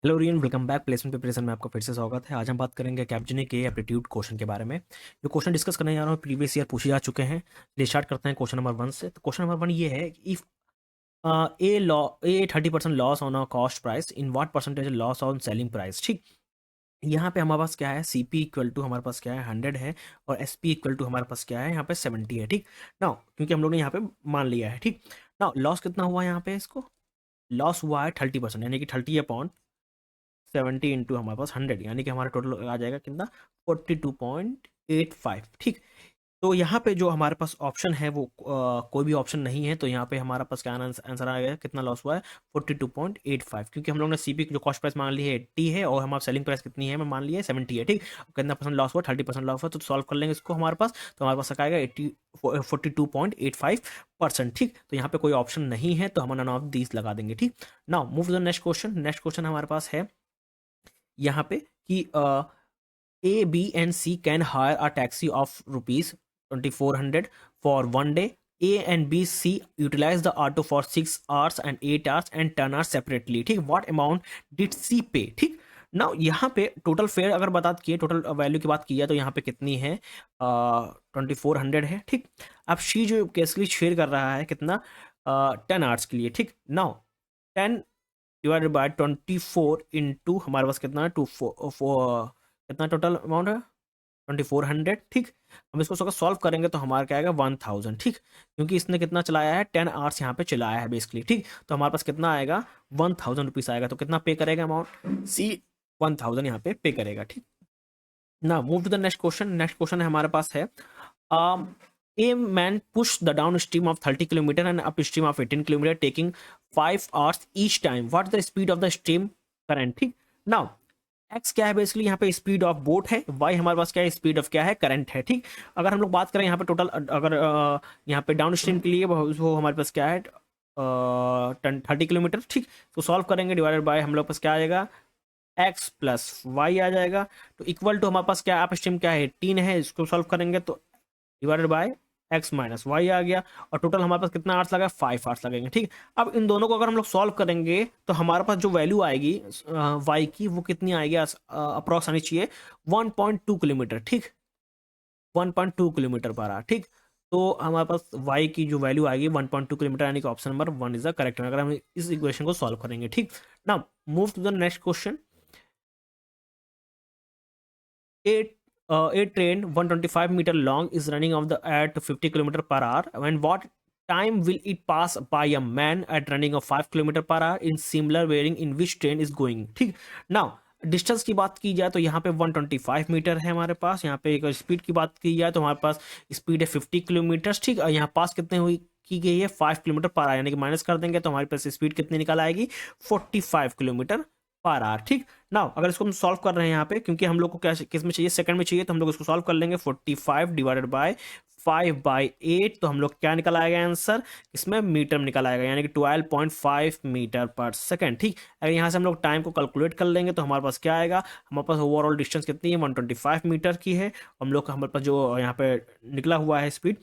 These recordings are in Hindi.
Hello rayon, welcome back. Placement preparation में आपका फिर से स्वागत है। आज हम बात करेंगे कैपजेमिनी के एप्टीट्यूड क्वेश्चन के बारे में। जो क्वेश्चन डिस्कस करने जा रहा हूँ प्रीवियस ईयर पूछे जा चुके हैं। चलिए स्टार्ट करते हैं क्वेश्चन नंबर 1 से। तो क्वेश्चन नंबर 1 ये है कि if A 30% loss on a cost price, in what percentage loss on selling price. ठीक, यहाँ पे हमारे पास क्या है, सी पी इक्वल टू हमारे पास क्या है 100 है, और एस पी इक्वल टू हमारे पास क्या है यहाँ पे 70 है। ठीक ना, क्योंकि हम लोग ने यहाँ पे मान लिया है। ठीक ना, लॉस कितना हुआ यहाँ पे, इसको लॉस हुआ है 30%, यानी कि 30/70 इंटू हमारे पास 100, यानी कि हमारा टोटल आ जाएगा कितना, 42.85। ठीक, तो यहाँ पे जो हमारे पास ऑप्शन है वो कोई भी ऑप्शन नहीं है, तो यहाँ पे हमारा पास क्या आंसर आ गया, कितना लॉस हुआ है 42.85, क्योंकि हम लोग ने सीपी जो कॉस्ट प्राइस मान ली है 80 है, और हमारा सेलिंग प्राइस कितनी है, मैं मान लिया है 70 है। ठीक, कितना परसेंट लॉस हुआ, 30% लॉस हुआ, तो सॉल्व कर लेंगे इसको हमारे पास, तो हमारे पास आएगा 42.85%। ठीक, तो यहाँ पे कोई ऑप्शन नहीं है, तो हम नन ऑफ दीज लगा देंगे। ठीक, now move to the next question. Next question हमारे पास है यहाँ पे कि A, B and C can hire a taxi of rupees 2400 for one day. A and B, C utilize the auto for 6 hours and 8 hours and 10 hours separately. ठीक, what amount did C pay? ठीक, ना यहाँ पे टोटल फेयर अगर बात की है, टोटल वैल्यू की बात की है, तो यहाँ पे कितनी है, 2400 है। ठीक, अब सी जो केसली शेयर कर रहा है कितना, 10 आवर्स के लिए। ठीक, नाउ 10 डिवाइडेड बाय 24 इंटू हमारे पास कितना है, कितना टोटल अमाउंट है 2400। ठीक, हम इसको अगर सॉल्व करेंगे तो हमारा क्या आएगा 1000। ठीक, क्योंकि इसने कितना चलाया है, 10 आवर्स यहाँ पे चलाया है बेसिकली। ठीक, तो हमारे पास कितना आएगा 1000 रुपीज़ आएगा, तो कितना पे करेगा अमाउंट, सी 1000 यहाँ पे पे करेगा। ठीक, ना move to the next question. Next question है हमारे पास है, a man pushed the downstream of 30 kilometer and upstream of 18 kilometer taking 5 hours each time. What is the speed of the stream current? ठीक, नाउ एक्स क्या है बेसिकली, यहाँ पे स्पीड ऑफ बोट है, वाई हमारे पास क्या है, स्पीड ऑफ क्या है, करंट है। ठीक, अगर हम लोग बात करें यहाँ पे टोटल, अगर यहाँ पे डाउन स्ट्रीम के लिए वो हमारे पास क्या है 30 किलोमीटर। ठीक, तो सॉल्व करेंगे, डिवाइडेड बाय हम लोग पास क्या आ जाएगा, एक्स प्लस वाई आ जाएगा, तो इक्वल टू हमारे पास क्या अप स्ट्रीम क्या है 18 है, इसको सॉल्व करेंगे तो divided by X minus Y आ गया, और टोटल हमारे पास कितना आर्ट्स लगा, 5 आर्ट्स लगेंगे। ठीक, अब इन दोनों को अगर हम लोग सॉल्व करेंगे तो हमारे पास जो वैल्यू आएगी वाई की, वो कितनी आएगी, अप्रॉक्स आनी चाहिए 1.2 किलोमीटर। ठीक, 1.2 किलोमीटर पर आवर। ठीक, तो हमारे पास वाई की जो वैल्यू आएगी 1.2 किलोमीटर, यानी कि option number 1 is the correct, अगर हम इस इक्वेशन को सॉल्व करेंगे। ठीक, ना move to the next question. A train 125 meter long is running on the at 50 kilometer per hour. And what time will it pass by a man at running of 5 kilometer per hour in similar bearing in which train is going? ठीक, now डिस्टेंस की बात की जाए तो यहाँ पे 125 मीटर है हमारे पास। यहाँ पे एक स्पीड की बात की जाए तो हमारे पास स्पीड है 50 किलोमीटर। ठीक, और यहाँ पास कितने हुई की गई है 5 किलोमीटर पर आवर, यानी कि माइनस कर देंगे तो हमारे पास स्पीड कितनी निकल आएगी 45 किलोमीटर पर आवर। ठीक, नाउ अगर इसको हम सॉल्व कर रहे हैं यहाँ पे, क्योंकि हम लोग को क्या किस में चाहिए, सेकंड में चाहिए, तो हम लोग इसको सॉल्व कर लेंगे 45 डिवाइडेड बाय 5/8, तो हम लोग क्या निकल आएगा आंसर, इसमें मीटर में निकल आएगा, यानी कि 12.5 मीटर पर सेकंड। ठीक, अगर यहाँ से हम लोग टाइम को कैलकुलेट कर लेंगे तो हमारे पास क्या आएगा, हमारे पास ओवरऑल डिस्टेंस कितनी है 125 मीटर की है। हम लोग का हमारे पास जो यहाँ पे निकला हुआ है स्पीड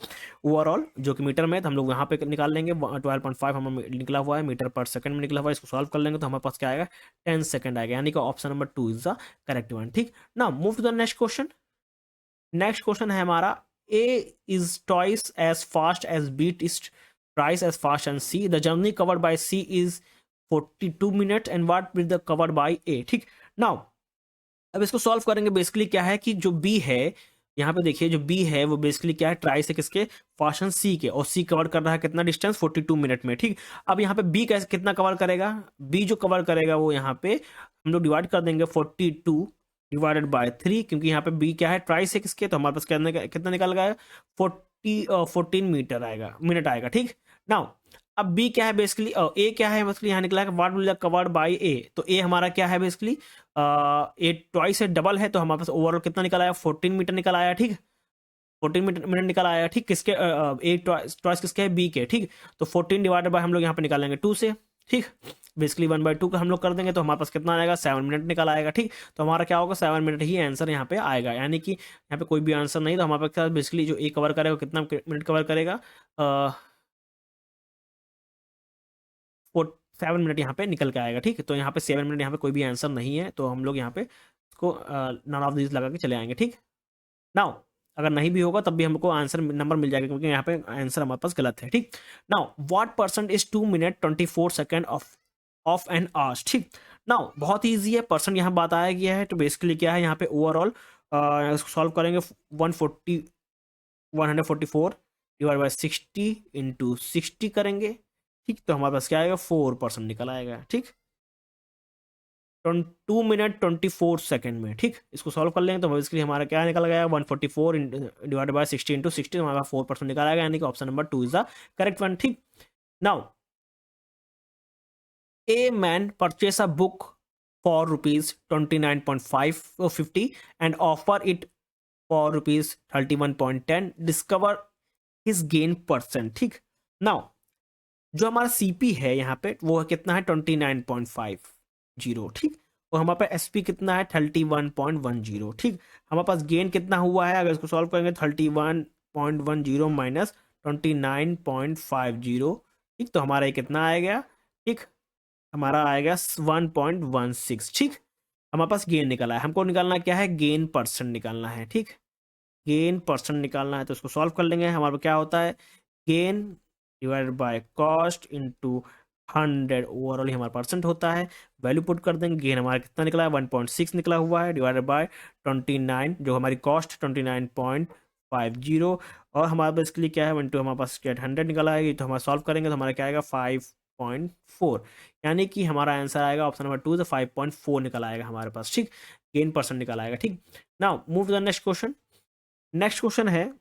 ओवरऑल जो कि मीटर में, तो हम लोग यहाँ पे निकाल लेंगे 12.5 हमें निकला हुआ है मीटर पर सेकंड में निकला हुआ है, इसको सॉल्व कर लेंगे तो हमारे पास क्या आएगा 10 सेकंड आएगा, यानी कि option number 2 is the correct one. ठीक, ना move to the next question. Next question है हमारा, A is twice as fast as B is twice as fast and C, the journey covered by C is 42 minutes and what will the covered by A. ठीक, नाउ अब इसको सॉल्व करेंगे, बेसिकली क्या है कि जो बी है यहाँ पे देखिए, जो बी है वो बेसिकली क्या है, ट्राई से किसके, फास्ट एंड सी के, और सी कवर कर रहा है कितना डिस्टेंस 42 मिनट में। ठीक, अब यहाँ पे बी कैसे कितना कवर करेगा, बी जो कवर करेगा वो यहाँ पे हम लोग डिवाइड कर देंगे 42 डिवाइडेड बाय 3, क्योंकि यहाँ पे बी क्या है ट्राई से किसके, तो हमारे पास कितना निकल गया 14 मीटर आएगा, मिनट आएगा। ठीक, नाउ अब बी क्या है बेसिकली, ए क्या है बेसिकली, यहाँ निकला है व्हाट विल कवर्ड बाय ए, तो ए हमारा क्या है बेसिकली, ए ट्वाइस से डबल है, तो हमारे पास ओवरऑल कितना निकल आया 14 मीटर निकल आया। ठीक, 14 मिनट निकल आया। ठीक, किसके ए ट्वाइस किसके है, बी के। ठीक, तो 14 डिवाइडेड बाय हम लोग यहाँ पे निकालेंगे 2 से। ठीक, बेसिकली 1/2 का हम लोग कर देंगे तो हमारे पास कितना आएगा 7 मिनट निकल आएगा। ठीक, तो हमारा क्या होगा 7 मिनट ही आंसर यहाँ पे आएगा, यानी कि यहाँ पे कोई भी आंसर नहीं, तो हमारे पास बेसिकली जो ए कवर करेगा कितना मिनट कवर करेगा, 7 मिनट यहाँ पे निकल के आएगा। ठीक, तो यहाँ पे 7 मिनट यहाँ पे कोई भी आंसर नहीं है, तो हम लोग यहाँ पे इसको नन ऑफ दिस लगा के चले आएंगे। ठीक, नाउ अगर नहीं भी होगा तब भी हमको आंसर नंबर मिल जाएगा, क्योंकि यहाँ पे आंसर हमारे पास गलत है। ठीक, now what percent is 2 minute 24 second of an hours. ठीक, नाउ बहुत ईजी है, परसेंट यहाँ बताया गया है, तो बेसिकली क्या है यहाँ पे ओवरऑल इसको सॉल्व करेंगे 144 डिवाइड बाई 60 इंटू 60 करेंगे। ठीक, तो हमारे पास क्या आएगा 4% निकल आएगा। ठीक, 2 मिनट 24 सेकेंड में। ठीक, इसको सॉल्व कर लेंगे तो इसके लिए हमारा क्या निकल गया 144 डिवाइड बाय 60 इंटू 60, तो हमारा 4% निकल आएगा, यानी कि option number 2 is the correct one. ठीक, now a man purchase a book for ₹29.50 and offer it for ₹31.10, discover his gain percent. ठीक, नाउ जो हमारा सीपी है यहाँ पे वो है कितना है 29.50। ठीक, और हमारे पास एसपी कितना है 31.10। ठीक, हमारे पास गेन कितना हुआ है, अगर इसको सॉल्व करेंगे 31.10 माइनस 29.50। ठीक, तो हमारा ये कितना आएगा, ठीक हमारा आएगा 1.16। ठीक, हमारे पास गेन निकला है, हमको निकालना क्या है गेन परसेंट निकालना है। ठीक, गेन परसेंट निकालना है, तो इसको सॉल्व कर लेंगे। हमारे पास क्या होता है gain divided by cost into 100, overall हमारा परसेंट होता है। वैल्यू पुट कर देंगे, गेन हमारा कितना निकला है 1.6 निकला हुआ है, डिवाइडेड बाय 29 जो हमारी कॉस्ट 29.50, और हमारे पास इसके लिए क्या है 1 हमारे पास 100 निकला है, तो हमारा सॉल्व करेंगे तो हमारा क्या आएगा 5.4, यानी कि हमारा आंसर आएगा ऑप्शन नंबर 2 से 5.4 निकल आएगा हमारे पास। ठीक, गेन परसेंट निकल आएगा। ठीक, now move to the next question. Next question है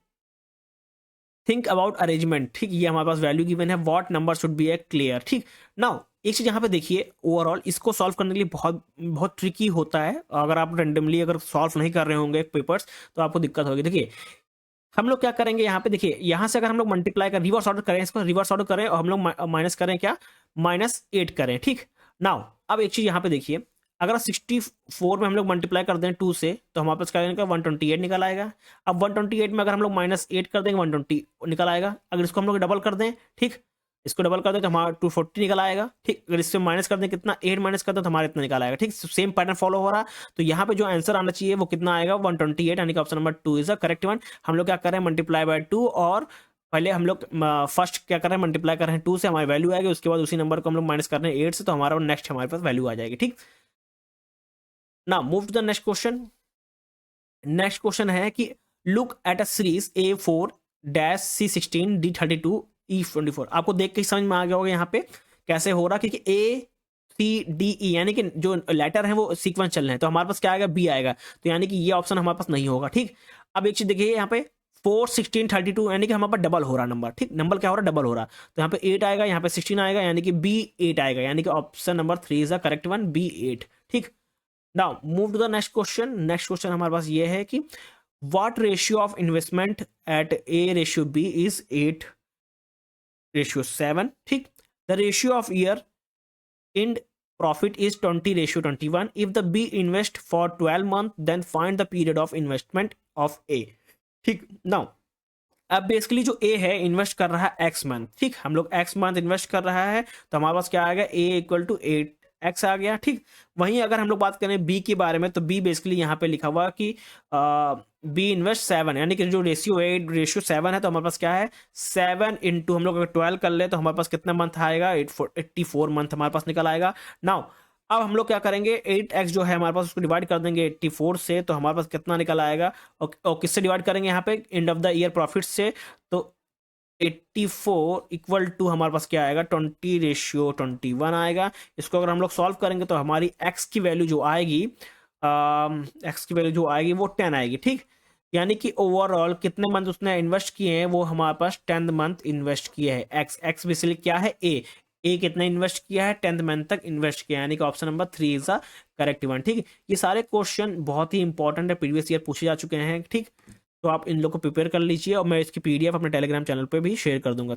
थिंक अबाउट अरेंजमेंट। ठीक, ये हमारे पास वैल्यू गिवन है, what number should be a clear. ठीक, नाउ एक चीज यहाँ पे देखिए, ओवरऑल इसको सॉल्व करने के लिए बहुत बहुत ट्रिकी होता है। अगर आप रेंडमली अगर सॉल्व नहीं कर रहे होंगे पेपर्स तो आपको दिक्कत होगी। देखिए हम लोग क्या करेंगे यहाँ पे, देखिए यहाँ से अगर हम लोग मल्टीप्लाई कर रिवर्स ऑर्डर करें, इसको रिवर्स ऑर्डर करें और हम लोग माइनस करें क्या -8 करें। ठीक, नाउ अब एक चीज यहाँ पे देखिए, अगर 64 में हम लोग मल्टीप्लाई कर दें 2 से तो हमारे पास क्या निकलेगा 128 निकल आएगा। अब 128 में अगर हम लोग -8 कर देंगे 120 निकल आएगा। अगर इसको हम लोग डबल कर दें, ठीक इसको डबल कर दें तो हमारा 240 निकल आएगा। ठीक, अगर इससे माइनस कर दें कितना 8 माइनस कर दें तो हमारा इतना निकल आएगा। ठीक, सेम पैटर्न फॉलो हो रहा, तो यहाँ पे जो आंसर आना चाहिए वो कितना आएगा 128, यानी कि option number 2 is the correct one. हम लोग क्या कर रहे हैं मल्टीप्लाई बाय 2, और पहले हम लोग फर्स्ट क्या कर रहे हैं मल्टीप्लाई कर रहे हैं 2 से हमारी वैल्यू आएगी, उसके बाद उसी नंबर को हम लोग माइनस कर रहे हैं 8 से, तो हमारा नेक्स्ट हमारे पास वैल्यू आ जाएगी। ठीक, now move to the next question. Next question है कि look at a series A4-C16D32E24। आपको देख के समझ में आ गया होगा यहाँ पे कैसे हो रहा, क्योंकि ACDE यानी कि जो लेटर है वो सीक्वेंस चल रहे हैं, तो हमारे पास क्या आएगा B आएगा, तो यानी कि ये ऑप्शन हमारे पास नहीं होगा। ठीक, अब एक चीज देखिए यहाँ पे 4 16 32 यानी कि हमारे पास डबल हो रहा नंबर। ठीक, नंबर क्या हो रहा है डबल हो रहा, तो यहाँ पे 8 आएगा, यहाँ पे 16 आएगा, यानी कि B8 आएगा, यानी कि option number 3 is the correct one B8। ठीक, now move to the next question. Next question हमारे पास ये है कि what ratio of investment at A/B is 8/7। ठीक, the ratio of year in profit is 20/21। If the B invest for 12 month then find the period of investment of A। ठीक, नाउ अब बेसिकली जो A है इन्वेस्ट कर रहा है X मंथ। ठीक, हम लोग X मंथ इन्वेस्ट कर रहा है, तो हमारे पास क्या आएगा A इक्वल टू 8x आ गया। ठीक, वहीं अगर हम लोग बात करें B के बारे में, तो B बेसिकली यहाँ पे लिखा हुआ कि B इन्वेस्ट 7, यानी कि जो रेशियो 7 है, तो हमारे पास क्या है 7 इंटू हम लोग अगर 12 कर ले तो हमारे पास कितना मंथ आएगा 84 मंथ हमारे पास निकल आएगा। नाउ अब हम लोग क्या करेंगे 8x जो है हमारे पास उसको डिवाइड कर देंगे 84 से, तो हमारे पास कितना निकल आएगा, और किससे डिवाइड करेंगे यहाँ पे end of the year profit से, तो 84 इक्वल टू हमारे पास क्या आएगा 20/21 आएगा। इसको अगर हम लोग सॉल्व करेंगे तो हमारी x की वैल्यू जो आएगी वो 10 आएगी। ठीक, यानी कि ओवरऑल कितने मंथ उसने इन्वेस्ट किए हैं, वो हमारे पास 10th मंथ इन्वेस्ट किया है। x बेसिकली क्या है A कितना इन्वेस्ट किया है 10th मंथ तक इन्वेस्ट किया है, यानी कि option number 3 is the correct one. ठीक, ये सारे क्वेश्चन बहुत ही इंपॉर्टेंट है, प्रीवियस ईयर पूछे जा चुके हैं। ठीक, तो आप इन लोग को प्रिपेयर कर लीजिए, और मैं इसकी PDF अपने टेलीग्राम चैनल पे भी शेयर कर दूंगा।